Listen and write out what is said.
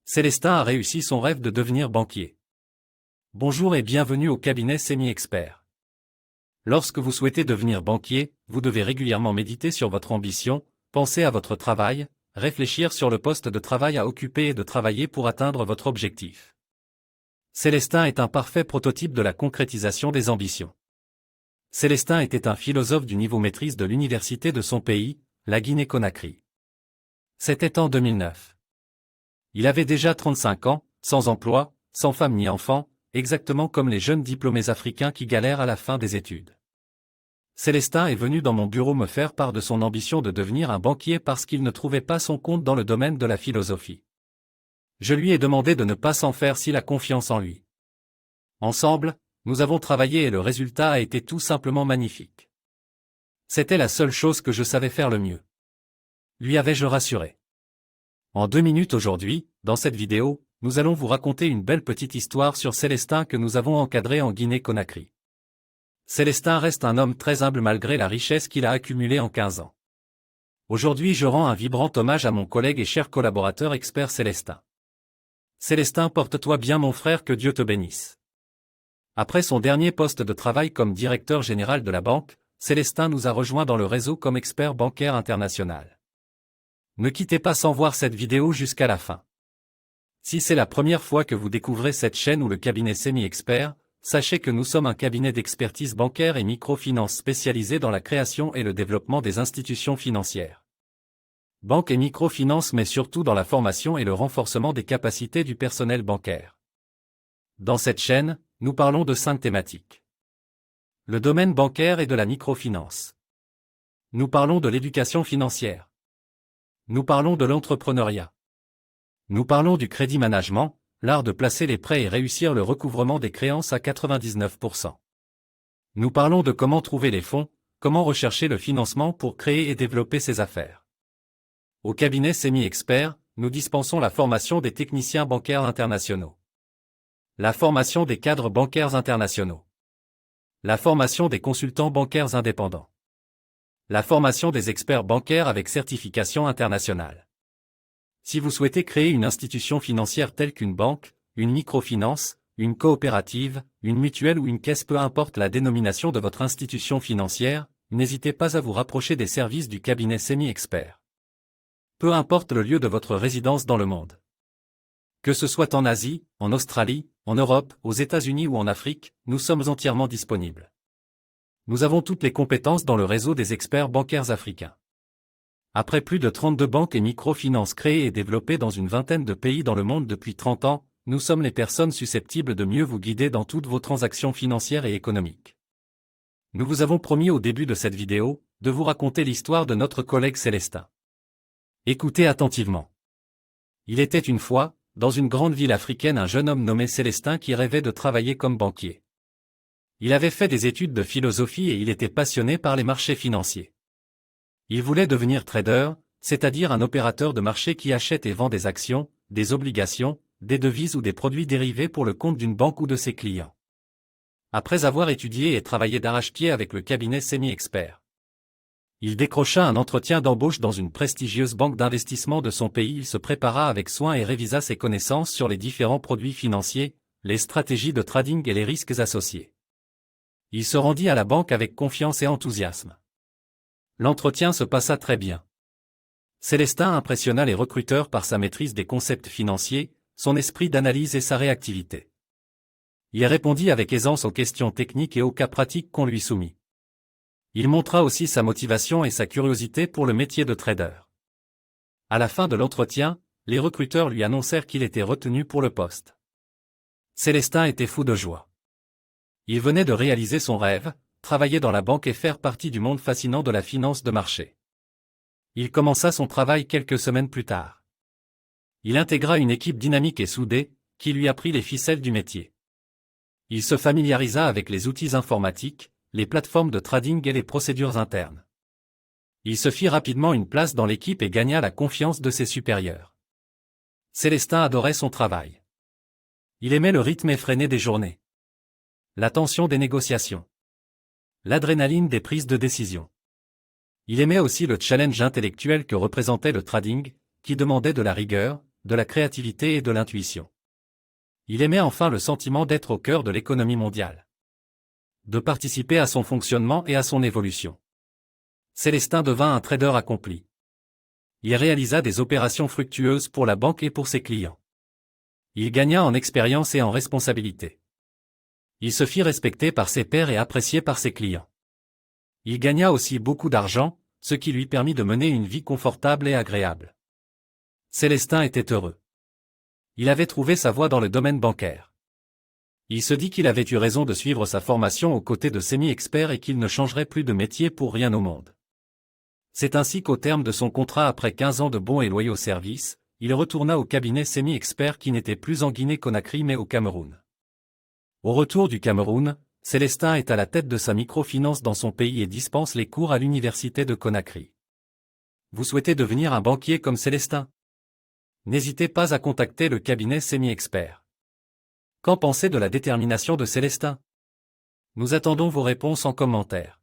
Célestin a réussi son rêve de devenir banquier. Bonjour et bienvenue au cabinet Semi-Expert. Lorsque vous souhaitez devenir banquier, vous devez régulièrement méditer sur votre ambition, penser à votre travail, réfléchir sur le poste de travail à occuper et de travailler pour atteindre votre objectif. Célestin est un parfait prototype de la concrétisation des ambitions. Célestin était un philosophe du niveau maîtrise de l'université de son pays, la Guinée-Conakry. C'était en 2009. Il avait déjà 35 ans, sans emploi, sans femme ni enfant, exactement comme les jeunes diplômés africains qui galèrent à la fin des études. Célestin est venu dans mon bureau me faire part de son ambition de devenir un banquier parce qu'il ne trouvait pas son compte dans le domaine de la philosophie. Je lui ai demandé de ne pas s'en faire s'il a confiance en lui. Ensemble, nous avons travaillé et le résultat a été tout simplement magnifique. C'était la seule chose que je savais faire le mieux. Lui avais-je rassuré. En 2 minutes aujourd'hui, dans cette vidéo, nous allons vous raconter une belle petite histoire sur Célestin que nous avons encadré en Guinée-Conakry. Célestin reste un homme très humble malgré la richesse qu'il a accumulée en 15 ans. Aujourd'hui je rends un vibrant hommage à mon collègue et cher collaborateur expert Célestin. Célestin, porte-toi bien mon frère, que Dieu te bénisse. Après son dernier poste de travail comme directeur général de la banque, Célestin nous a rejoints dans le réseau comme expert bancaire international. Ne quittez pas sans voir cette vidéo jusqu'à la fin. Si c'est la première fois que vous découvrez cette chaîne ou le cabinet Semi-Expert, sachez que nous sommes un cabinet d'expertise bancaire et microfinance spécialisé dans la création et le développement des institutions financières. Banque et microfinance, mais surtout dans la formation et le renforcement des capacités du personnel bancaire. Dans cette chaîne, nous parlons de 5 thématiques. Le domaine bancaire et de la microfinance. Nous parlons de l'éducation financière. Nous parlons de l'entrepreneuriat. Nous parlons du crédit management, l'art de placer les prêts et réussir le recouvrement des créances à 99%. Nous parlons de comment trouver les fonds, comment rechercher le financement pour créer et développer ses affaires. Au cabinet Semi-Expert, nous dispensons la formation des techniciens bancaires internationaux, la formation des cadres bancaires internationaux, la formation des consultants bancaires indépendants, la formation des experts bancaires avec certification internationale. Si vous souhaitez créer une institution financière telle qu'une banque, une microfinance, une coopérative, une mutuelle ou une caisse, peu importe la dénomination de votre institution financière, n'hésitez pas à vous rapprocher des services du cabinet Semi-Expert. Peu importe le lieu de votre résidence dans le monde. Que ce soit en Asie, en Australie, en Europe, aux États-Unis ou en Afrique, nous sommes entièrement disponibles. Nous avons toutes les compétences dans le réseau des experts bancaires africains. Après plus de 32 banques et microfinances créées et développées dans une vingtaine de pays dans le monde depuis 30 ans, nous sommes les personnes susceptibles de mieux vous guider dans toutes vos transactions financières et économiques. Nous vous avons promis au début de cette vidéo, de vous raconter l'histoire de notre collègue Célestin. Écoutez attentivement. Il était une fois, dans une grande ville africaine, un jeune homme nommé Célestin qui rêvait de travailler comme banquier. Il avait fait des études de philosophie et il était passionné par les marchés financiers. Il voulait devenir trader, c'est-à-dire un opérateur de marché qui achète et vend des actions, des obligations, des devises ou des produits dérivés pour le compte d'une banque ou de ses clients. Après avoir étudié et travaillé d'arrache-pied avec le cabinet Semi-Expert, il décrocha un entretien d'embauche dans une prestigieuse banque d'investissement de son pays. Il se prépara avec soin et révisa ses connaissances sur les différents produits financiers, les stratégies de trading et les risques associés. Il se rendit à la banque avec confiance et enthousiasme. L'entretien se passa très bien. Célestin impressionna les recruteurs par sa maîtrise des concepts financiers, son esprit d'analyse et sa réactivité. Il répondit avec aisance aux questions techniques et aux cas pratiques qu'on lui soumit. Il montra aussi sa motivation et sa curiosité pour le métier de trader. À la fin de l'entretien, les recruteurs lui annoncèrent qu'il était retenu pour le poste. Célestin était fou de joie. Il venait de réaliser son rêve, travailler dans la banque et faire partie du monde fascinant de la finance de marché. Il commença son travail quelques semaines plus tard. Il intégra une équipe dynamique et soudée, qui lui apprit les ficelles du métier. Il se familiarisa avec les outils informatiques, les plateformes de trading et les procédures internes. Il se fit rapidement une place dans l'équipe et gagna la confiance de ses supérieurs. Célestin adorait son travail. Il aimait le rythme effréné des journées, la tension des négociations, l'adrénaline des prises de décision. Il aimait aussi le challenge intellectuel que représentait le trading, qui demandait de la rigueur, de la créativité et de l'intuition. Il aimait enfin le sentiment d'être au cœur de l'économie mondiale, de participer à son fonctionnement et à son évolution. Célestin devint un trader accompli. Il réalisa des opérations fructueuses pour la banque et pour ses clients. Il gagna en expérience et en responsabilité. Il se fit respecter par ses pairs et apprécié par ses clients. Il gagna aussi beaucoup d'argent, ce qui lui permit de mener une vie confortable et agréable. Célestin était heureux. Il avait trouvé sa voie dans le domaine bancaire. Il se dit qu'il avait eu raison de suivre sa formation aux côtés de semi-experts et qu'il ne changerait plus de métier pour rien au monde. C'est ainsi qu'au terme de son contrat après 15 ans de bons et loyaux services, il retourna au cabinet semi-expert qui n'était plus en Guinée-Conakry mais au Cameroun. Au retour du Cameroun, Célestin est à la tête de sa microfinance dans son pays et dispense les cours à l'université de Conakry. Vous souhaitez devenir un banquier comme Célestin? N'hésitez pas à contacter le cabinet semi-expert. Qu'en pensez de la détermination de Célestin? Nous attendons vos réponses en commentaire.